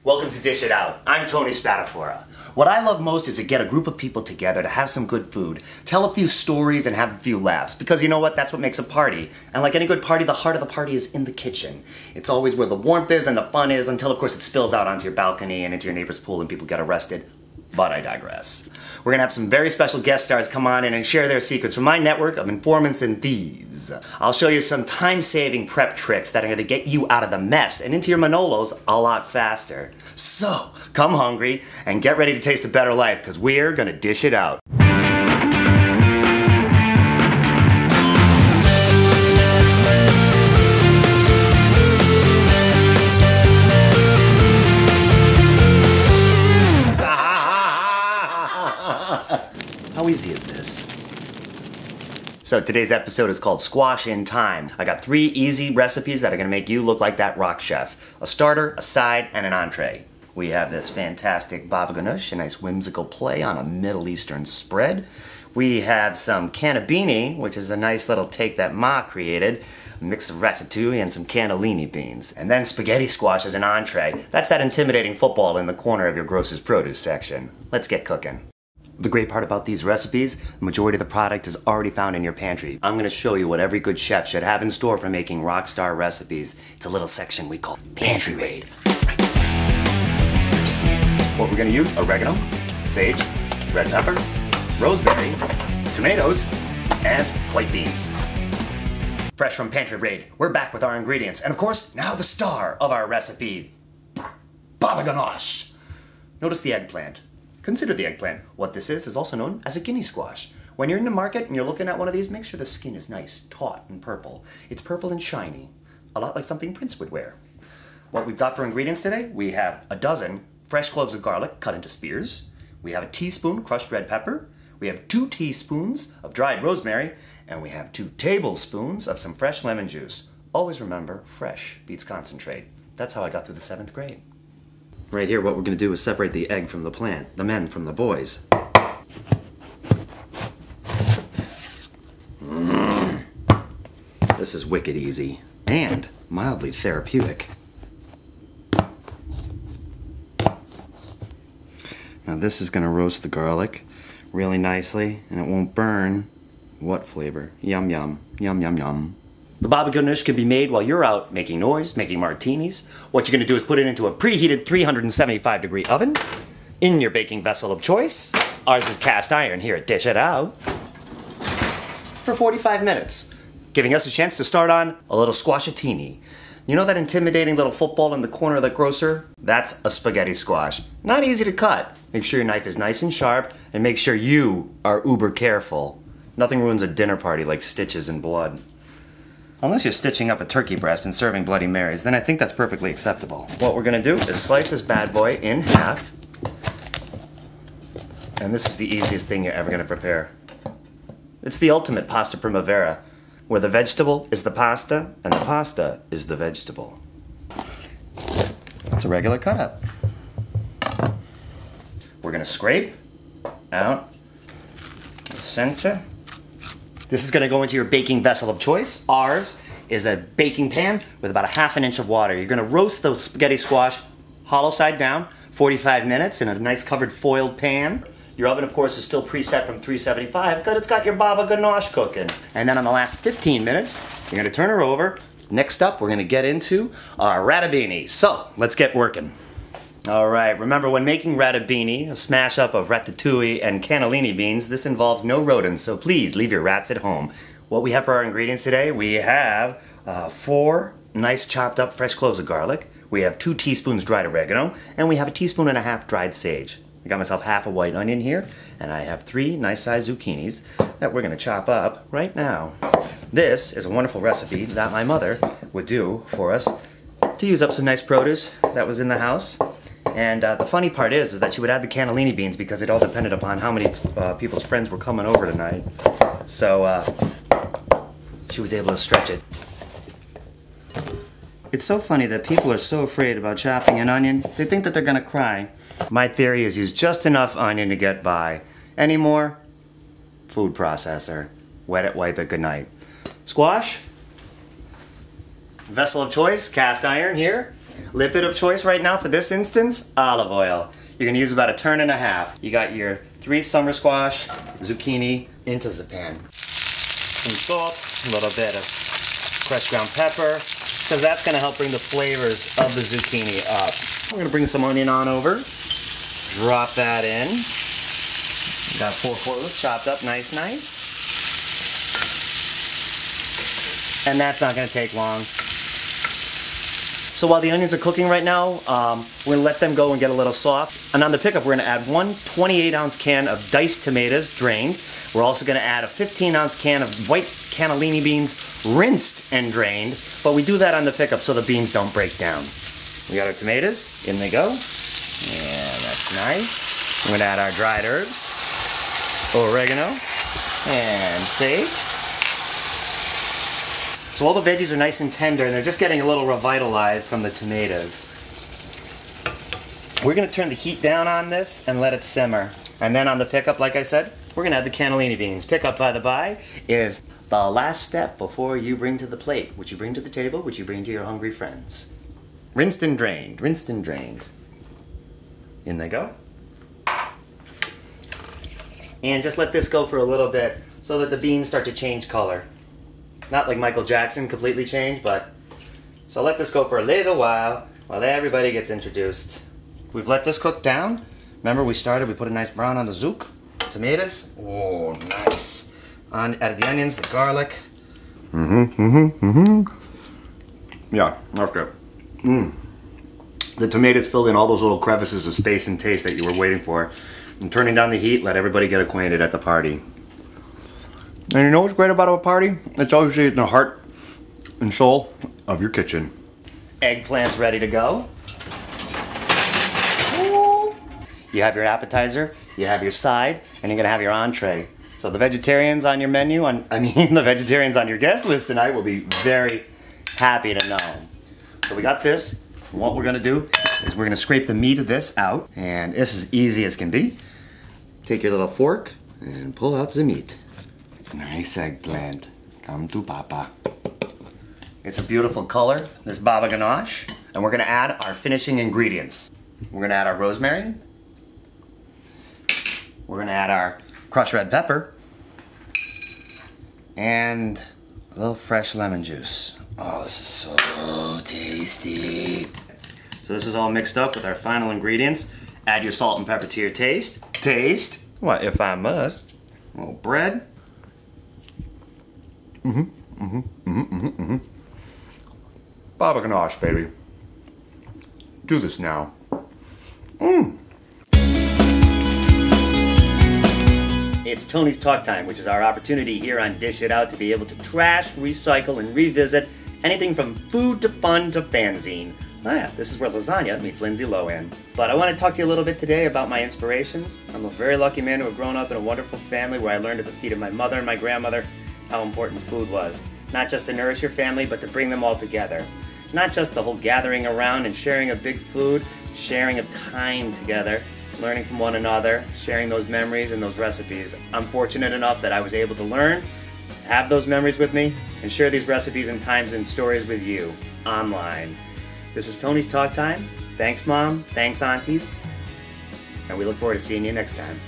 Welcome to Dish It Out. I'm Tony Spatafora. What I love most is to get a group of people together to have some good food, tell a few stories, and have a few laughs. Because you know what? That's what makes a party. And like any good party, the heart of the party is in the kitchen. It's always where the warmth is and the fun is, until of course it spills out onto your balcony and into your neighbor's pool and people get arrested. But I digress. We're gonna have some very special guest stars come on in and share their secrets from my network of informants and thieves. I'll show you some time-saving prep tricks that are gonna get you out of the mess and into your Manolos a lot faster. So, come hungry and get ready to taste a better life, because we're gonna dish it out. How easy is this? So today's episode is called Squash in Time. I got 3 easy recipes that are gonna make you look like that rock chef. A starter, a side, and an entree. We have this fantastic baba ganoush, a nice whimsical play on a Middle Eastern spread. We have some cannabini, which is a nice little take that Ma created, a mix of ratatouille and some cannellini beans. And then spaghetti squash as an entree. That's that intimidating football in the corner of your grocer's produce section. Let's get cooking. The great part about these recipes, the majority of the product is already found in your pantry. I'm gonna show you what every good chef should have in store for making rock star recipes. It's a little section we call Pantry Raid. What we're gonna use: oregano, sage, red pepper, rosemary, tomatoes, and white beans. Fresh from Pantry Raid, we're back with our ingredients. And of course, now the star of our recipe, baba ganoush. Notice the eggplant. Consider the eggplant. What this is also known as a guinea squash. When you're in the market and you're looking at one of these, make sure the skin is nice, taut, and purple. It's purple and shiny, a lot like something Prince would wear. What we've got for ingredients today, we have a dozen fresh cloves of garlic cut into spears. We have a teaspoon crushed red pepper. We have 2 teaspoons of dried rosemary. And we have 2 tablespoons of some fresh lemon juice. Always remember, fresh beats concentrate. That's how I got through the 7th grade. Right here, what we're going to do is separate the egg from the plant, the men from the boys. This is wicked easy and mildly therapeutic. Now this is going to roast the garlic really nicely, and it won't burn. What flavor? Yum yum, yum yum yum. The baba ganoush can be made while you're out making noise, making martinis. What you're going to do is put it into a preheated 375-degree oven in your baking vessel of choice. Ours is cast iron here at Dish It Out. For 45 minutes, giving us a chance to start on a little squashatini. You know that intimidating little football in the corner of the grocer? That's a spaghetti squash. Not easy to cut. Make sure your knife is nice and sharp, and make sure you are uber careful. Nothing ruins a dinner party like stitches and blood. Unless you're stitching up a turkey breast and serving Bloody Marys, then I think that's perfectly acceptable. What we're gonna do is slice this bad boy in half. And this is the easiest thing you're ever gonna prepare. It's the ultimate pasta primavera, where the vegetable is the pasta and the pasta is the vegetable. It's a regular cut up. We're gonna scrape out the center. This is gonna go into your baking vessel of choice. Ours is a baking pan with about a ½ inch of water. You're gonna roast those spaghetti squash hollow side down, 45 minutes in a nice covered foiled pan. Your oven, of course, is still preset from 375 because it's got your baba ganoush cooking. And then on the last 15 minutes, you're gonna turn her over. Next up, we're gonna get into our ratabini. So, let's get working. All right, remember when making ratabini, a smash up of ratatouille and cannellini beans, this involves no rodents, so please leave your rats at home. What we have for our ingredients today, we have 4 nice chopped up fresh cloves of garlic, we have 2 teaspoons dried oregano, and we have 1.5 teaspoons dried sage. I got myself half a white onion here, and I have 3 nice sized zucchinis that we're gonna chop up right now. This is a wonderful recipe that my mother would do for us to use up some nice produce that was in the house. And the funny part is that she would add the cannellini beans because it all depended upon how many people's friends were coming over tonight. So she was able to stretch it. It's so funny that people are so afraid about chopping an onion. They think that they're gonna cry. My theory is use just enough onion to get by. Any more? Food processor. Wet it, wipe it, good night. Squash. Vessel of choice, cast iron here. Lipid of choice right now for this instance, olive oil. You're gonna use about 1.5 turns. You got your 3 summer squash, zucchini into the pan. Some salt, a little bit of fresh ground pepper, because that's gonna help bring the flavors of the zucchini up. I'm gonna bring some onion on over. Drop that in. Got 4 cloves chopped up, nice. And that's not gonna take long. So while the onions are cooking right now, we're gonna let them go and get a little soft. And on the pickup, we're gonna add 1 28-ounce can of diced tomatoes, drained. We're also gonna add a 15-ounce can of white cannellini beans, rinsed and drained. But we do that on the pickup so the beans don't break down. We got our tomatoes, in they go. Yeah, that's nice. We're gonna add our dried herbs, oregano, and sage. So all the veggies are nice and tender and they're just getting a little revitalized from the tomatoes. We're gonna turn the heat down on this and let it simmer. And then on the pickup, like I said, we're gonna add the cannellini beans. Pickup, by the by, is the last step before you bring to the plate, which you bring to the table, which you bring to your hungry friends. Rinsed and drained, rinsed and drained. In they go. And just let this go for a little bit so that the beans start to change color. Not like Michael Jackson completely changed, but so let this go for a little while everybody gets introduced. We've let this cook down. Remember we put a nice brown on the zook, tomatoes. Oh, nice. Added the onions, the garlic. Yeah, okay. The tomatoes filled in all those little crevices of space and taste that you were waiting for. And turning down the heat, let everybody get acquainted at the party. And you know what's great about a party? It's always in the heart and soul of your kitchen. Eggplant's ready to go. You have your appetizer, you have your side, and you're gonna have your entree. So the vegetarians on your menu, the vegetarians on your guest list tonight will be very happy to know. So we got this. What we're gonna do is we're gonna scrape the meat of this out, and this is easy as can be. Take your little fork and pull out the meat. Nice eggplant. Come to Papa. It's a beautiful color, this baba ganoush, and we're gonna add our finishing ingredients. We're gonna add our rosemary. We're gonna add our crushed red pepper and a little fresh lemon juice. Oh, this is so tasty. So this is all mixed up with our final ingredients. Add your salt and pepper to your taste. Taste, what if I must. A little bread. Baba ganoush, baby. Do this now. It's Tony's Talk Time, which is our opportunity here on Dish It Out to be able to trash, recycle, and revisit anything from food to fun to fanzine. Oh yeah, this is where lasagna meets Lindsay Lohan. But I want to talk to you a little bit today about my inspirations. I'm a very lucky man who have grown up in a wonderful family where I learned at the feet of my mother and my grandmother how important food was. Not just to nourish your family, but to bring them all together. Not just the whole gathering around and sharing of big food, sharing of time together, learning from one another, sharing those memories and those recipes. I'm fortunate enough that I was able to learn, have those memories with me, and share these recipes and times and stories with you online. This is Tony's Talk Time. Thanks, Mom. Thanks, Aunties. And we look forward to seeing you next time.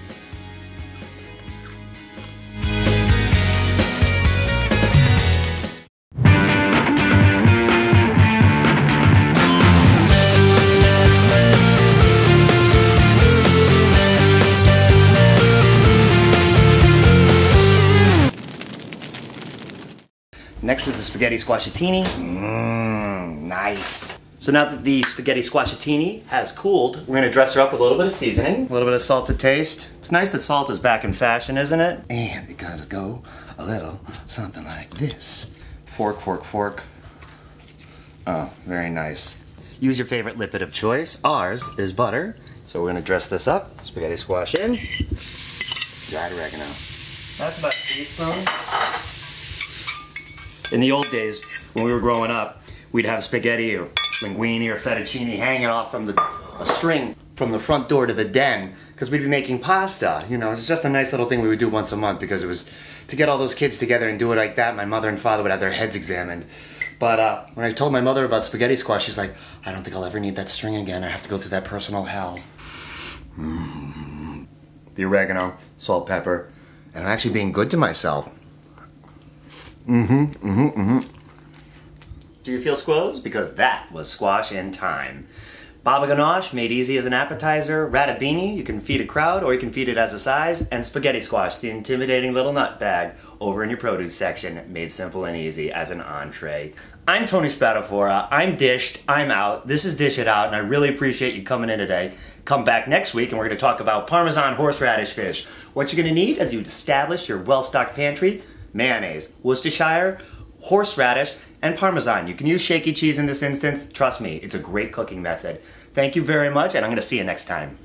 Next is the spaghetti squashatini. Nice. So now that the spaghetti squashatini has cooled, we're gonna dress her up with a little bit of seasoning, a little bit of salt to taste. It's nice that salt is back in fashion, isn't it? And it gotta go a little something like this. Fork, fork, fork. Oh, very nice. Use your favorite lipid of choice. Ours is butter. So we're gonna dress this up. Spaghetti squash in. Dried oregano. That's about a teaspoon. In the old days, when we were growing up, we'd have spaghetti or linguine or fettuccine hanging off from a string from the front door to the den because we'd be making pasta. You know, it's just a nice little thing we would do once a month because it was to get all those kids together and do it like that. My mother and father would have their heads examined. But when I told my mother about spaghetti squash, she's like, I don't think I'll ever need that string again. I have to go through that personal hell. The oregano, salt, pepper, and I'm actually being good to myself. Do you feel squoze? Because that was squash in time. Baba ganoush, made easy as an appetizer. Ratatouille, you can feed a crowd or you can feed it as a size. And spaghetti squash, the intimidating little nut bag, over in your produce section, made simple and easy as an entree. I'm Tony Spatafora. I'm dished. I'm out. This is Dish It Out, and I really appreciate you coming in today. Come back next week, and we're going to talk about Parmesan horseradish fish. What you're going to need as you establish your well-stocked pantry: mayonnaise, Worcestershire, horseradish, and Parmesan. You can use shaky cheese in this instance. Trust me, it's a great cooking method. Thank you very much, and I'm going to see you next time.